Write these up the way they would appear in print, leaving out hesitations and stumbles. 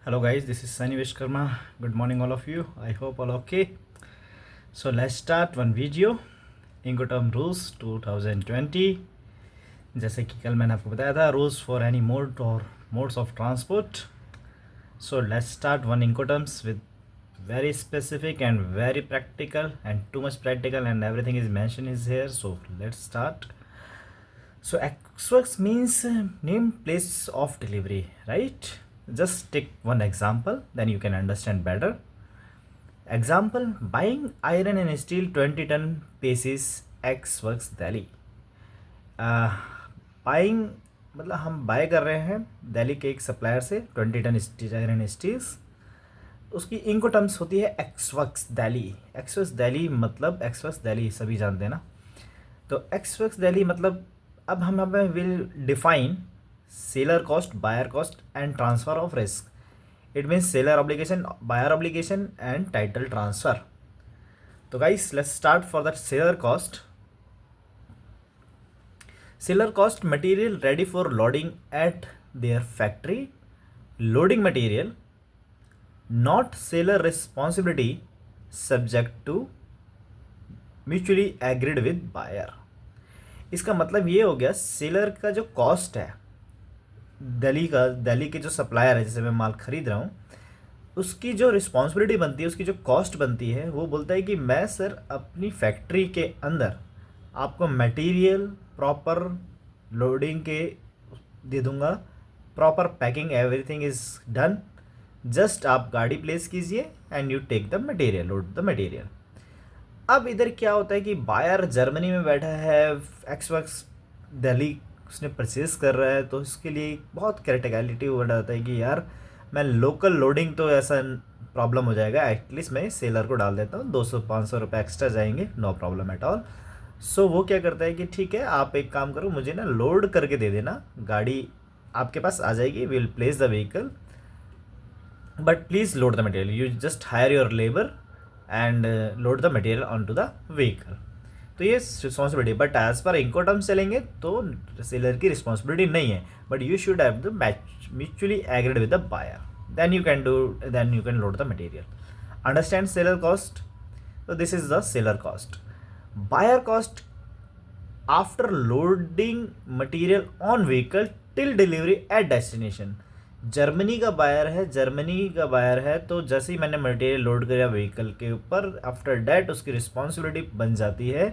Hello guys, this is Sunny Vishkarma. Good morning all of you. I hope all okay. So let's start one video. Incoterm rules 2020. जैसे कि कल मैंने आपको बताया था rules for any mode or modes of transport. So let's start one Incoterms with very specific and very practical and too much practical and everything is mentioned is here. So let's start. So XWorks means name place of delivery, right? Just take one example, then you can understand better. Example, buying iron and steel 20 ton pieces XWorks Delhi. Buying मतलब हम bye कर रहे हैं दिल्ली के एक supplier से 20 ton iron steels. उसकी इनको टर्म्स होती है एक्सवर्क्स दिल्ली. एक्सवर्क्स दिल्ली मतलब एक्सवर्क्स दिल्ली सभी जानते हैं ना. तो एक्सवर्क्स दिल्ली मतलब अब हम यहाँ पे will define seller cost, buyer cost and transfer of risk. It means seller obligation, buyer obligation and title transfer. तो guys let's start for that seller cost. Seller cost material ready for loading at their factory. Loading material not seller responsibility subject to mutually agreed with buyer. इसका मतलब ये हो गया seller का जो cost है दिल्ली के जो सप्लायर है जिसे मैं माल खरीद रहा हूँ उसकी जो रिस्पॉन्सिबिलिटी बनती है, उसकी जो कॉस्ट बनती है वो बोलता है कि मैं सर अपनी फैक्ट्री के अंदर आपको मटेरियल प्रॉपर लोडिंग के दे दूंगा, proper packing everything is done, just आप गाड़ी प्लेस कीजिए and you take the material, load the material. अब इधर क्या होता है कि बायर जर्मनी में बैठा है, एक्सवर्क्स दिल्ली उसने परचेज कर रहा है, तो इसके लिए बहुत क्रिटिकलिटी हो जाता है कि यार मैं लोकल लोडिंग तो ऐसा प्रॉब्लम हो जाएगा, एटलीस्ट मैं सेलर को डाल देता हूँ, 200-500 रुपये एक्स्ट्रा जाएंगे, नो प्रॉब्लम एट ऑल. सो वो क्या करता है कि ठीक है आप एक काम करो, मुझे ना लोड करके दे देना, गाड़ी आपके पास आ जाएगी, will place the vehicle but please load the material, you just hire your labour and load the material on to the vehicle. तो ये रिस्पॉन्सिबिलिटी, बट एज पर इंकोटर्म चलेंगे तो सेलर की रिस्पॉन्सिबिलिटी नहीं है, but you should have the mutually agreed with the buyer, then you can load the material. Understand seller cost. तो this is the seller cost. Buyer cost after loading material on vehicle till delivery at destination. Germany का buyer है तो जैसे ही मैंने material load किया vehicle के ऊपर, after that उसकी रिस्पॉन्सिबिलिटी बन जाती है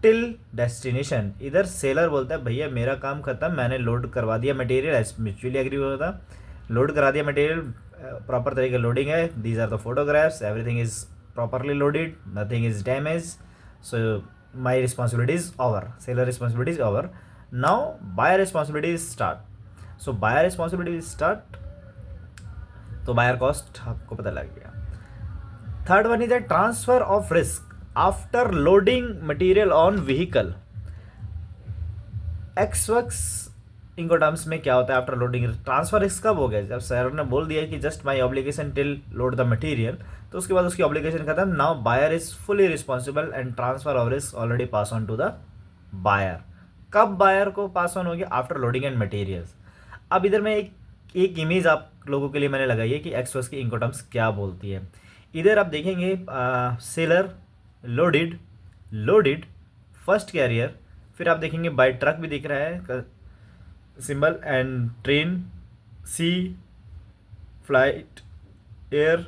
टिल डेस्टिनेशन. इधर सेलर बोलता है भैया मेरा काम खत्म, मैंने लोड करवा दिया मटेरियल, एज म्यूचुअली एग्री होता, लोड करा दिया मटेरियल, प्रॉपर तरीके लोडिंग है, these are the photographs, everything is properly loaded, nothing is damage. So my responsibility is over, seller responsibility is over. Now buyer responsibility is start. So buyer responsibility is start. तो buyer cost आपको पता लग गया. Third one is the transfer of risk after loading material on vehicle. Ex works incoterms में क्या होता है after loading transfer risk कब हो गया, जब सर ने बोल दिया कि just my obligation till load the material, तो उसके बाद उसकी ऑब्लिगेशन खत्म. Now buyer is fully responsible and transfer of risk already pass on to the buyer. कब बायर को पास ऑन हो गया, आफ्टर लोडिंग एंड मटेरियल्स. अब इधर में एक इमेज आप लोगों के लिए मैंने लगाई है कि एक्सवर्क्स की इंकोटर्म्स क्या बोलती है. इधर आप देखेंगे सेलर लोडिड फर्स्ट कैरियर, फिर आप देखेंगे बाय ट्रक भी दिख रहा है symbol, and train, sea, flight, air,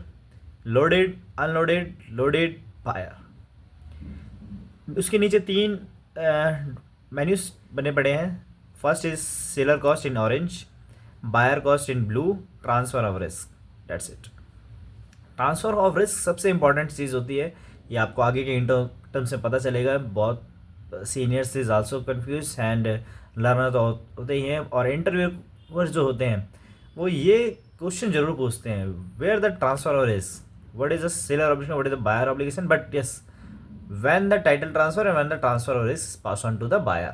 loaded, unloaded, loaded, buyer. उसके नीचे तीन मेन्यूज बने पड़े हैं. First is seller cost in orange, buyer cost in blue, transfer of risk. That's it. Transfer of risk सबसे इंपॉर्टेंट चीज़ होती है, ये आपको आगे के इंटर्म से पता चलेगा. बहुत seniors is also confuse and learner तो होते ही हैं, और इंटरव्यूअर्स जो होते हैं वो ये क्वेश्चन जरूर पूछते हैं, where the transfer of risk, what is the seller obligation, what is the buyer obligation, but yes when the title transfer and when the transfer of risk pass on to the buyer.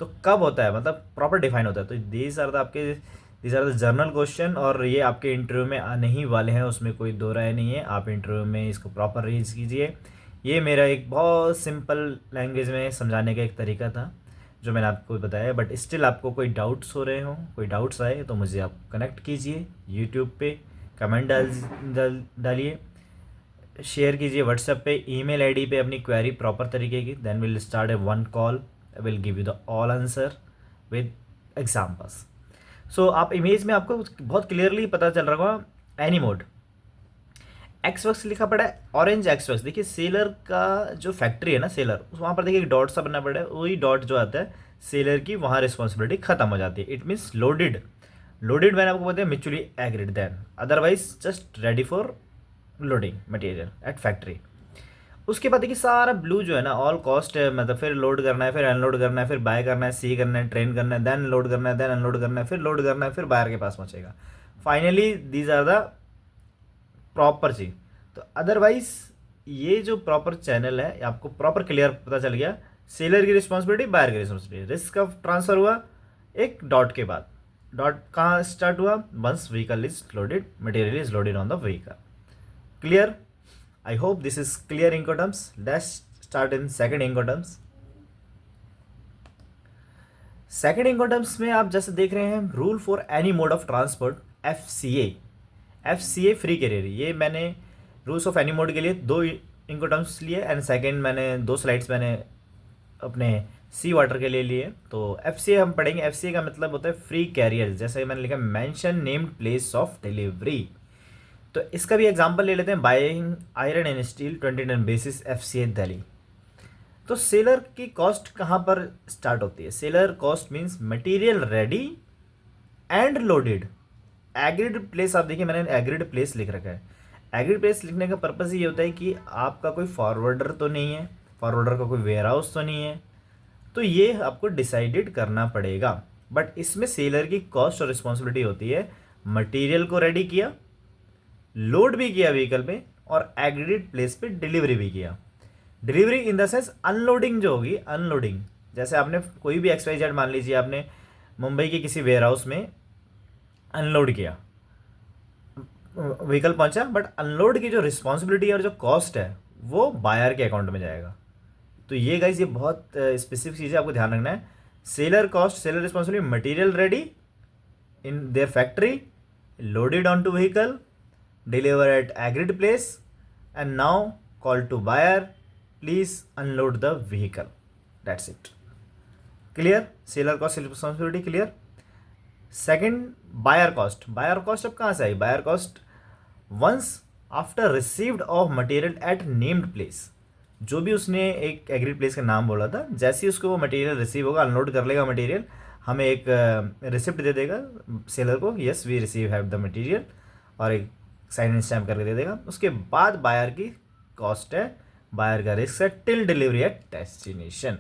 तो कब होता है, मतलब proper define होता है. तो these are the general question, और ये आपके इंटरव्यू में आने ही वाले हैं, उसमें कोई दो राय नहीं है. आप इंटरव्यू में इसको प्रॉपर रीड कीजिए. ये मेरा एक बहुत सिंपल लैंग्वेज में समझाने का एक तरीका था. जो मैंने आपको बताया, बट स्टिल आपको कोई डाउट्स हो रहे हों, कोई डाउट्स आए तो मुझे आप कनेक्ट कीजिए यूट्यूब पे, कमेंट डालिए, शेयर कीजिए व्हाट्सएप पे, ईमेल आईडी पे अपनी क्वेरी प्रॉपर तरीके की, then will start a one call, will give you the all answer with examples. So आप इमेज में आपको बहुत क्लियरली पता चल रहा होगा एनी मोड, एक्सवर्क्स लिखा पड़ा है, ऑरेंज एक्सवर्क्स। देखिए सेलर का जो फैक्ट्री है ना, सेलर, वहाँ पर देखिए एक डॉट सा बनना पड़ा है, वही डॉट जो आता है सेलर की, वहाँ रिस्पॉन्सिबिलिटी खत्म हो जाती है। इट मीन्स लोडेड, लोडेड मैंने आपको बोलते हैं mutually agreed, then otherwise just ready for loading material at factory. उसके बाद देखिए सारा ब्लू जो है ना, ऑल कॉस्ट है, मतलब फिर लोड करना है, फिर अनलोड करना है, फिर बाय करना है, सी करना है, ट्रेन करना है, देन लोड करना है, देन अनलोड करना है, फिर लोड करना है, फिर बायर के पास पहुंचेगा। Finally these are the proper चीज। तो अदरवाइज ये जो प्रॉपर चैनल है आपको प्रॉपर क्लियर पता चल गया, सेलर की रिस्पॉन्सिबिलिटी, बायर की रिस्पॉन्सिबिलिटी, रिस्क का ट्रांसफर हुआ एक डॉट के बाद। डॉट कहाँ स्टार्ट हुआ? Once vehicle is loaded, material is loaded on the vehicle. Clear? I hope this is clear Incoterms. Let's start in second Incoterms. Second Incoterms में आप जैसे देख रहे हैं, rule for any mode of transport, F C A free carrier. ये मैंने rules of any mode के लिए दो Incoterms लिए, एंड सेकेंड मैंने दो स्लाइड्स मैंने अपने सी वाटर के लिए लिए। तो एफ सी ए हम पढ़ेंगे। एफ सी ए का मतलब होता है फ्री कैरियर, जैसे मैंने लिखा mention named place of delivery. तो इसका भी एग्जांपल ले लेते हैं, buying iron and steel 20 ton basis FCA Delhi. तो सेलर की कॉस्ट कहाँ पर स्टार्ट होती है? Seller cost means material ready and loaded. Agreed place, आप देखिए मैंने एग्रीड प्लेस लिख रखा है। एग्रीड प्लेस लिखने का पर्पज़ ये होता है कि आपका कोई फॉरवर्डर तो नहीं है, फॉरवर्डर का कोई वेयर हाउस तो नहीं है, तो ये आपको डिसाइडेड करना पड़ेगा। बट इसमें सेलर की कॉस्ट और रिस्पॉन्सिबिलिटी होती है, मटेरियल को रेडी किया, लोड भी किया व्हीकल पे, और एग्रीड प्लेस पे डिलीवरी भी किया। Delivery in the sense unloading जो होगी, अनलोडिंग, जैसे आपने कोई भी XYZ मान लीजिए, आपने मुंबई के किसी वेयर हाउस में अनलोड किया, व्हीकल पहुंचा, बट अनलोड की जो रिस्पॉन्सिबिलिटी और जो कॉस्ट है वो बायर के अकाउंट में जाएगा। तो ये गाइज, ये बहुत स्पेसिफिक चीज़ है, आपको ध्यान रखना है। Seller cost, seller responsibility, material ready in their factory, loaded on to vehicle, deliver at agreed place, and now call to buyer, please unload the vehicle. That's it. Clear? Seller cost responsibility clear. Second, buyer cost. Buyer cost अब कहाँ से आई? Buyer cost once after received of material at named place. जो भी उसने एक agreed place का नाम बोला था, जैसे ही उसको वो मटेरियल रिसीव होगा, अनलोड कर लेगा मटेरियल, हमें एक रिसिप्ट दे देगा सेलर को, yes we receive have the material, और एक साइन एंड स्टैम्प करके दे देगा। उसके बाद बायर की कॉस्ट है, बायर का रिस्क है, टिल डिलीवरी एट डेस्टिनेशन।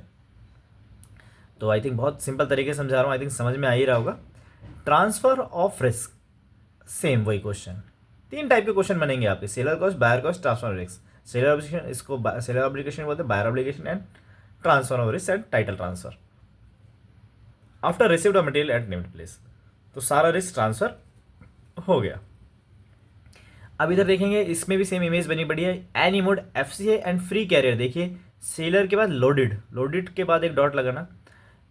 तो आई थिंक बहुत सिंपल तरीके से समझा रहा हूँ, आई थिंक समझ में आ ही रहा होगा। ट्रांसफर ऑफ रिस्क, सेम वही क्वेश्चन, तीन टाइप के क्वेश्चन बनेंगे आपके, seller cost, buyer cost, transfer risk. Seller obligation, इसको सेलर ऑब्लिगेशन बोलते हैं, buyer obligation, and transfer of risk and title transfer after received of material at named place. तो सारा रिस्क ट्रांसफर हो गया। अब इधर देखेंगे, इसमें भी सेम इमेज बनी पड़ी है, any mode, FCA and free carrier. देखिए सेलर के बाद लोडेड, लोडेड के बाद एक डॉट लगाना,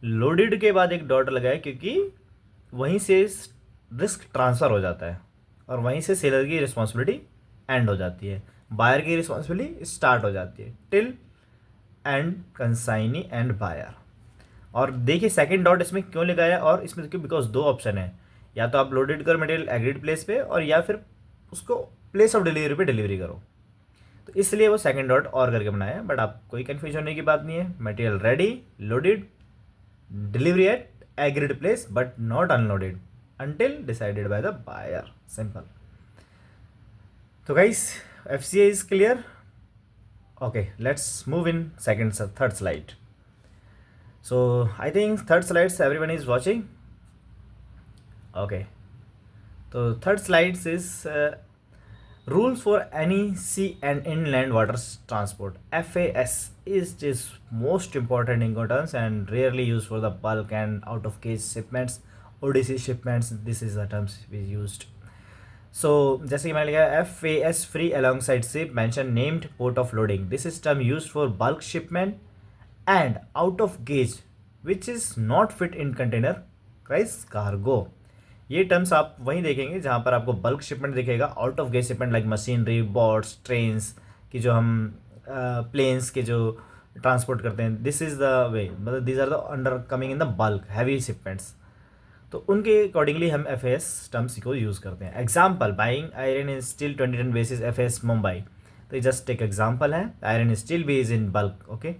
लोडेड के बाद एक डॉट लगाए, क्योंकि वहीं से रिस्क ट्रांसफ़र हो जाता है और वहीं से सेलर की रिस्पॉन्सिबिलिटी एंड हो जाती है, बायर की रिस्पॉन्सिबिलिटी स्टार्ट हो जाती है, till and consignee and buyer. और देखिए सेकंड डॉट इसमें क्यों लगाया, और इसमें देखिए बिकॉज दो ऑप्शन है, या तो आप लोडेड करो मटेरियल एग्रीड प्लेस पे, और या फिर उसको प्लेस ऑफ डिलीवरी पे डिलीवरी करो, तो इसलिए वो सेकंड डॉट और करके बनाया है। बट आप कोई कन्फ्यूजन होने की बात नहीं है, material ready, loaded, delivery at agreed place, but not unloaded until decided by the buyer. Simple. So guys, FCA is clear. Okay, let's move in third slide. So I think third slides everyone is watching. Okay, so third slides is rules for any sea and inland water transport. FAS is most important Incoterms and rarely used for the bulk and out of cage shipments, ODC shipments. This is the terms we used. So जैसे कि मैंने लिखा है FAS free alongside ship mention named port of loading. This is term used for bulk shipment and out of gauge which is not fit in container cries cargo. ये terms आप वहीं देखेंगे जहाँ पर आपको बल्क शिपमेंट दिखेगा, out of gate shipment like machinery, boats, trains की जो हम प्लेन्स के जो ट्रांसपोर्ट करते हैं, दिस इज़ द वे, मतलब these are the under coming in the bulk heavy shipments. तो उनके अकॉर्डिंगली हम एफ टर्म्स को यूज़ करते हैं। Example, buying iron in steel 2010 basis F Mumbai. तो ये जस्ट एक एग्जाम्पल है। आयरन स्टील भी is in bulk, okay,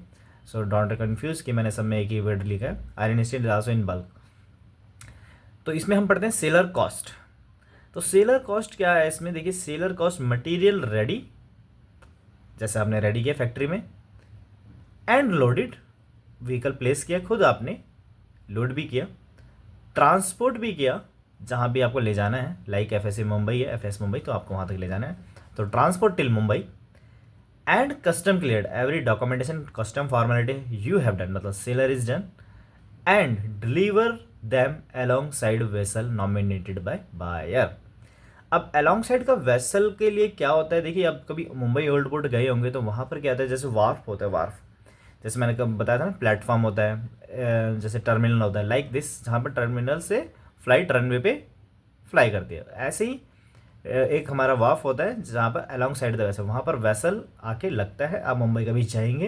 so don't confuse कि मैंने सब में एक ही वर्ड लिखा है। Iron steel is also in bulk. तो इसमें हम पढ़ते हैं सेलर कॉस्ट। तो सेलर कॉस्ट क्या है इसमें, देखिए सेलर कॉस्ट मटेरियल रेडी, जैसे आपने रेडी किया फैक्ट्री में, एंड लोडेड, व्हीकल प्लेस किया खुद आपने, लोड भी किया, ट्रांसपोर्ट भी किया जहाँ भी आपको ले जाना है, लाइक एफ मुंबई है, एफ मुंबई, तो आपको वहाँ तक ले जाना है, तो transport till Mumbai, and custom cleared every documentation custom formality you have done, मतलब seller is done, and deliver them alongside vessel nominated by buyer. अब अलोंग साइड का वेसल के लिए क्या होता है, देखिए आप कभी मुंबई ओल्ड पोर्ट गए होंगे तो वहाँ पर क्या होता है, जैसे वार्फ होता है, वार्फ जैसे मैंने कब बताया था ना, प्लेटफॉर्म होता है, जैसे टर्मिनल होता है, लाइक दिस, जहाँ पर टर्मिनल से फ्लाइट रनवे पे फ्लाई करती है, ऐसे ही एक हमारा वार्फ होता है जहाँ पर अलोंग साइड द वेसल, वहाँ पर वेसल आके लगता है। आप मुंबई कभी जाएंगे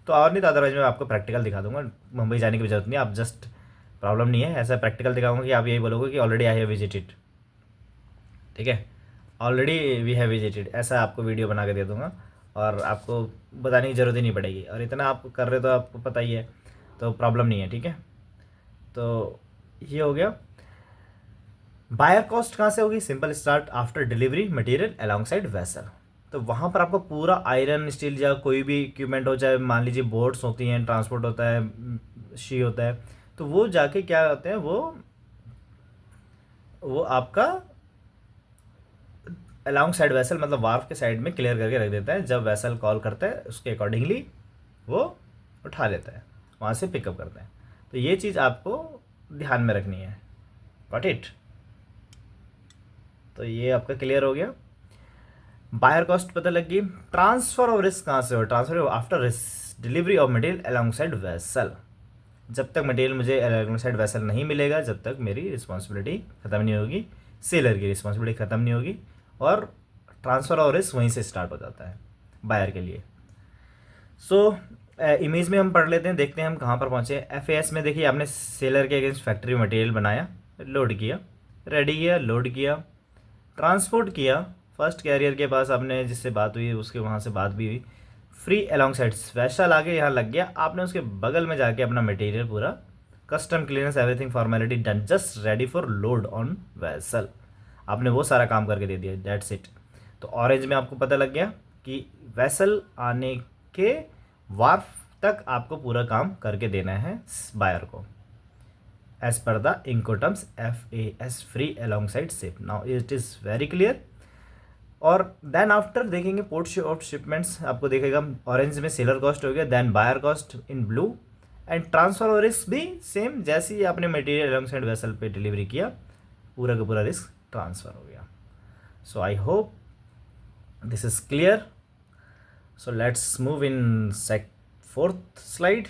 तो, और नहीं तो अदरवाइज मैं आपको प्रैक्टिकल दिखा दूंगा, मुंबई जाने की जरूरत नहीं, आप जस्ट प्रॉब्लम नहीं है, ऐसा प्रैक्टिकल दिखाऊंगा कि आप यही बोलोगे कि ऑलरेडी आई हैव विजिटेड, ठीक है, ऑलरेडी वी हैव विजिटेड, ऐसा आपको वीडियो बना के दे दूंगा और आपको बताने की ज़रूरत ही नहीं पड़ेगी, और इतना आप कर रहे हो तो आपको पता ही है, तो प्रॉब्लम नहीं है, ठीक है। तो ये हो गया। बायर कॉस्ट कहाँ से होगी, simple start after delivery material alongside vessel. तो वहाँ पर आपको पूरा आयरन स्टील या कोई भी इक्विपमेंट हो, चाहे मान लीजिए बोट्स होती हैं, ट्रांसपोर्ट होता है, शी होता है, तो वो जाके क्या होते हैं, वो आपका अलोंग साइड वेसल, मतलब वार्फ के साइड में क्लियर करके रख देता है, जब वेसल कॉल करता है उसके अकॉर्डिंगली वो उठा लेता है, वहाँ से पिकअप करता है। तो ये चीज़ आपको ध्यान में रखनी है, गॉट इट। तो ये आपका क्लियर हो गया। बायर कॉस्ट पता लग गई। ट्रांसफर ऑफ रिस्क कहाँ से हो, transfer after delivery of material alongside vessel. जब तक मटेरियल मुझे अलोंग साइड वेसल नहीं मिलेगा, जब तक मेरी रिस्पॉन्सिबिलिटी ख़त्म नहीं होगी, सेलर की रिस्पॉन्सिबिलिटी ख़त्म नहीं होगी, और ट्रांसफ़र ऑफ रिस्क वहीं से स्टार्ट हो जाता है बायर के लिए। सो इमेज में हम पढ़ लेते हैं, देखते हैं हम कहाँ पर पहुँचे। एफ में देखिए, आपने सेलर के अगेंस्ट फैक्ट्री मटेरियल बनाया, लोड किया, रेडी किया, लोड किया, ट्रांसपोर्ट किया, फर्स्ट कैरियर के पास आपने जिससे बात हुई उसके वहाँ से बात भी हुई, फ्री अलोंग साइड वैसा लाके यहाँ लग गया, आपने उसके बगल में जाके अपना मटेरियल पूरा custom clearance everything formality done, just ready for load on vessel, आपने वो सारा काम करके दे दिया, दैट्स इट। तो ऑरेंज में आपको पता लग गया कि वेसल आने के वार्फ तक आपको पूरा काम करके देना है बायर को, as per the incoterms FAS, free alongside ship. Now it is very clear. और देन आफ्टर देखेंगे पोर्ट ऑफ शिपमेंट्स, आपको देखेगा ऑरेंज में सेलर कॉस्ट हो गया, then buyer cost in blue, and transfer और रिस्क भी सेम, जैसे ही आपने मटेरियल अलोंग साइड वेसल पे डिलीवरी किया, पूरा का पूरा रिस्क ट्रांसफर हो गया। So I hope this is clear. So let's move in fourth slide.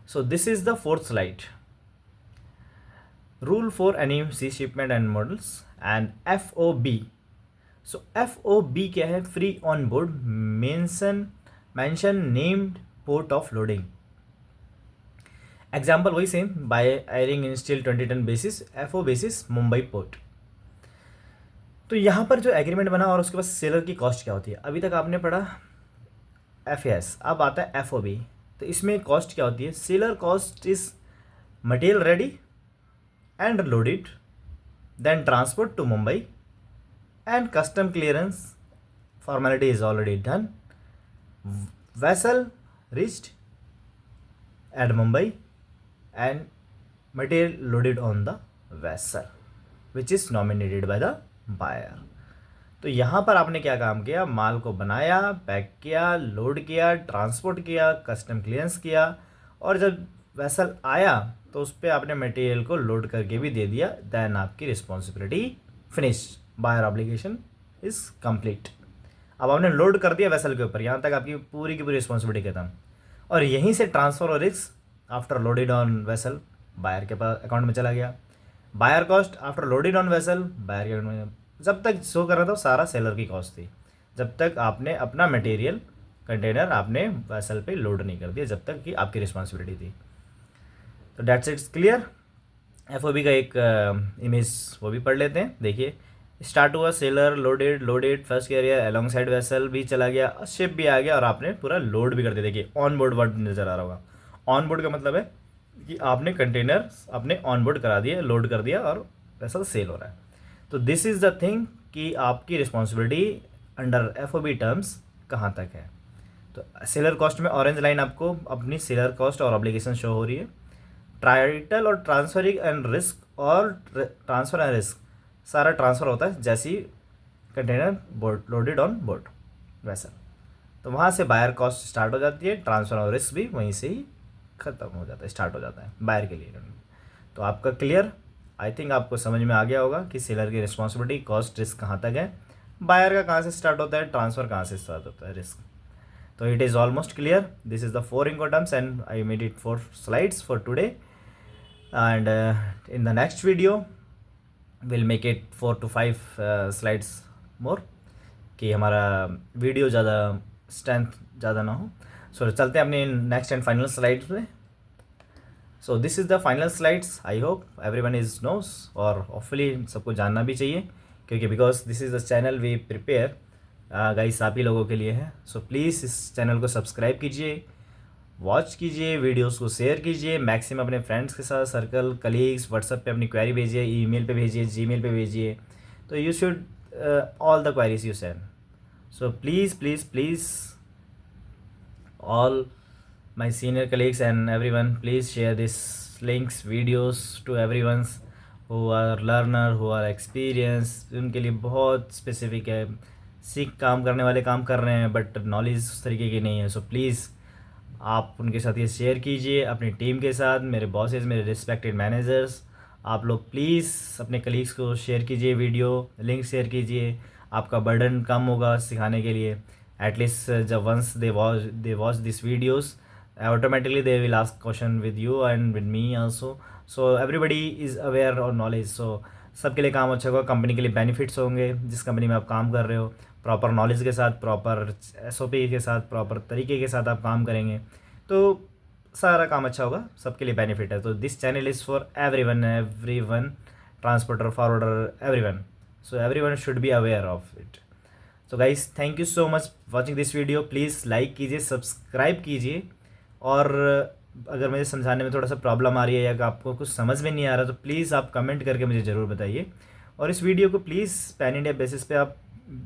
So this is the fourth slide. Rule for any sea shipment and models and FOB. So FOB क्या है, free on board mention named port of loading. Example वही same, buy iron in steel 2010 basis FO basis Mumbai port. तो यहाँ पर जो agreement बना और उसके बाद सेलर की कॉस्ट क्या होती है, अभी तक आपने पढ़ा FAS, अब आता है FOB। तो इसमें कॉस्ट क्या होती है, seller cost is material ready and loaded, then transport to Mumbai, and custom clearance formality is already done, vessel reached at Mumbai, and material loaded on the vessel which is nominated by the buyer. तो यहाँ पर आपने क्या काम किया, माल को बनाया, pack किया, लोड किया, ट्रांसपोर्ट किया, कस्टम क्लियरेंस किया, और जब वेसल आया तो उस पर आपने मटेरियल को लोड करके भी दे दिया, देन आपकी responsibility finish, buyer obligation is complete. अब आपने लोड कर दिया वेसल के ऊपर, यहाँ तक आपकी पूरी की पूरी रिस्पॉन्सिबिलिटी खत्म, और यहीं से ट्रांसफर और risk after loaded on vessel buyer के पास अकाउंट में चला गया। Buyer cost after loaded on vessel buyer के अकाउंट में, जब तक शो कर रहा था सारा सेलर की कॉस्ट थी, जब तक आपने अपना मटेरियल कंटेनर आपने वेसल पे लोड नहीं कर दिया, जब तक कि आपकी रिस्पॉन्सिबिलिटी थी। तो डेट्स इट्स क्लियर। एफओबी का एक इमेज वो भी पढ़ लेते हैं, देखिए। स्टार्ट हुआ, seller loaded first carrier alongside vessel भी चला गया, शिप भी आ गया और आपने पूरा लोड भी कर दिया। देखिए ऑन बोर्ड वर्ड नज़र आ रहा होगा। ऑन बोर्ड का मतलब है कि आपने कंटेनर अपने ऑन बोर्ड करा दिया, लोड कर दिया और वेसल सेल हो रहा है। तो दिस इज़ द थिंग कि आपकी रिस्पॉन्सिबिलिटी अंडर एफओबी टर्म्स कहाँ तक है। तो सेलर कॉस्ट में ऑरेंज लाइन आपको अपनी सेलर कॉस्ट और ऑब्लिगेशन शो हो रही है। टाइटल और ट्रांसफरिंग एंड रिस्क और ट्रांसफ़र एंड रिस्क सारा ट्रांसफ़र होता है जैसे ही container board loaded on board वैसा। तो वहाँ से बायर कॉस्ट स्टार्ट हो जाती है, ट्रांसफ़र और रिस्क भी वहीं से ही ख़त्म हो जाता है, स्टार्ट हो जाता है बायर के लिए। तो आपका क्लियर, आई थिंक आपको समझ में आ गया होगा कि सेलर की रिस्पॉन्सिबिलिटी कॉस्ट रिस्क कहाँ तक है, बायर का कहाँ से स्टार्ट होता है, ट्रांसफ़र कहाँ से स्टार्ट होता है, रिस्क। तो it is almost clear. This is the 4 Incoterms and I made it 4 slides for today. And in the next video we'll make it 4 to 5 slides more कि हमारा वीडियो ज़्यादा स्ट्रेंथ ज़्यादा ना हो। सो चलते हैं अपने नेक्स्ट एंड फाइनल स्लाइड्स पे। So this is the final slides. I hope everyone is knows, और होपफुली सबको जानना भी चाहिए, क्योंकि because this is the channel we prepare guys आप ही लोगों के लिए है। सो प्लीज़ इस चैनल को सब्सक्राइब कीजिए, वॉच कीजिए, वीडियोस को शेयर कीजिए मैक्सिमम अपने फ्रेंड्स के साथ, सर्कल, कलीग्स, व्हाट्सएप पे अपनी क्वेरी भेजिए, ईमेल पे भेजिए, जीमेल पे भेजिए। तो you should all the queries you send. So please please please all my senior colleagues and everyone, please share this links videos to everyone who are learner, who are experienced। उनके लिए बहुत specific है, सीख काम करने वाले काम कर रहे हैं बट नॉलेज उस तरीके की नहीं है। सो प्लीज़ आप उनके साथ ये शेयर कीजिए, अपनी टीम के साथ, मेरे बॉसेस, मेरे रिस्पेक्टेड मैनेजर्स, आप लोग प्लीज़ अपने कलीग्स को शेयर कीजिए, वीडियो लिंक शेयर कीजिए। आपका बर्डन कम होगा सिखाने के लिए। एटलीस्ट जब once they watch this videos, automatically they will ask question with you and with me also, so everybody is aware और knowledge। so सबके लिए काम अच्छा होगा, कंपनी के लिए बेनिफिट्स होंगे। जिस कंपनी में आप काम कर रहे हो, प्रॉपर नॉलेज के साथ, प्रॉपर एसओपी के साथ, प्रॉपर तरीके के साथ आप काम करेंगे तो सारा काम अच्छा होगा, सबके लिए बेनिफिट है। तो this channel is for everyone, transporter, forwarder, everyone. So everyone should be aware of it. So guys thank you so much watching this video. Please like कीजिए, सब्सक्राइब कीजिए, और अगर मुझे समझाने में थोड़ा सा प्रॉब्लम आ रही है या आपको कुछ समझ में नहीं आ रहा तो प्लीज़ आप कमेंट करके मुझे ज़रूर बताइए, और इस वीडियो को प्लीज़ पैन इंडिया बेसिस पे आप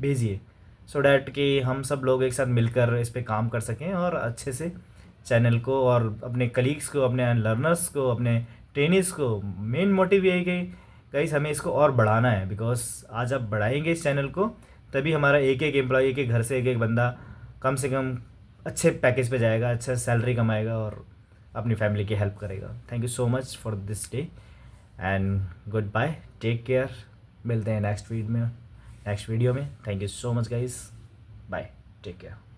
भेजिए, सो डैट कि हम सब लोग एक साथ मिलकर इस पर काम कर सकें और अच्छे से चैनल को और अपने कलीग्स को, अपने लर्नर्स को, अपने ट्रेनिस को। मेन मोटिव ये है कि गाइस हमें इसको और बढ़ाना है, बिकॉज आज आप बढ़ाएंगे इस चैनल को तभी हमारा एक एक एम्प्लॉय, एक एक घर से एक एक बंदा कम से कम अच्छे पैकेज पे जाएगा, अच्छा सैलरी कमाएगा और अपनी फैमिली की हेल्प करेगा। Thank you so much for this day and goodbye, take care. मिलते हैं नेक्स्ट वीडियो में। Thank you so much guys, bye, take care.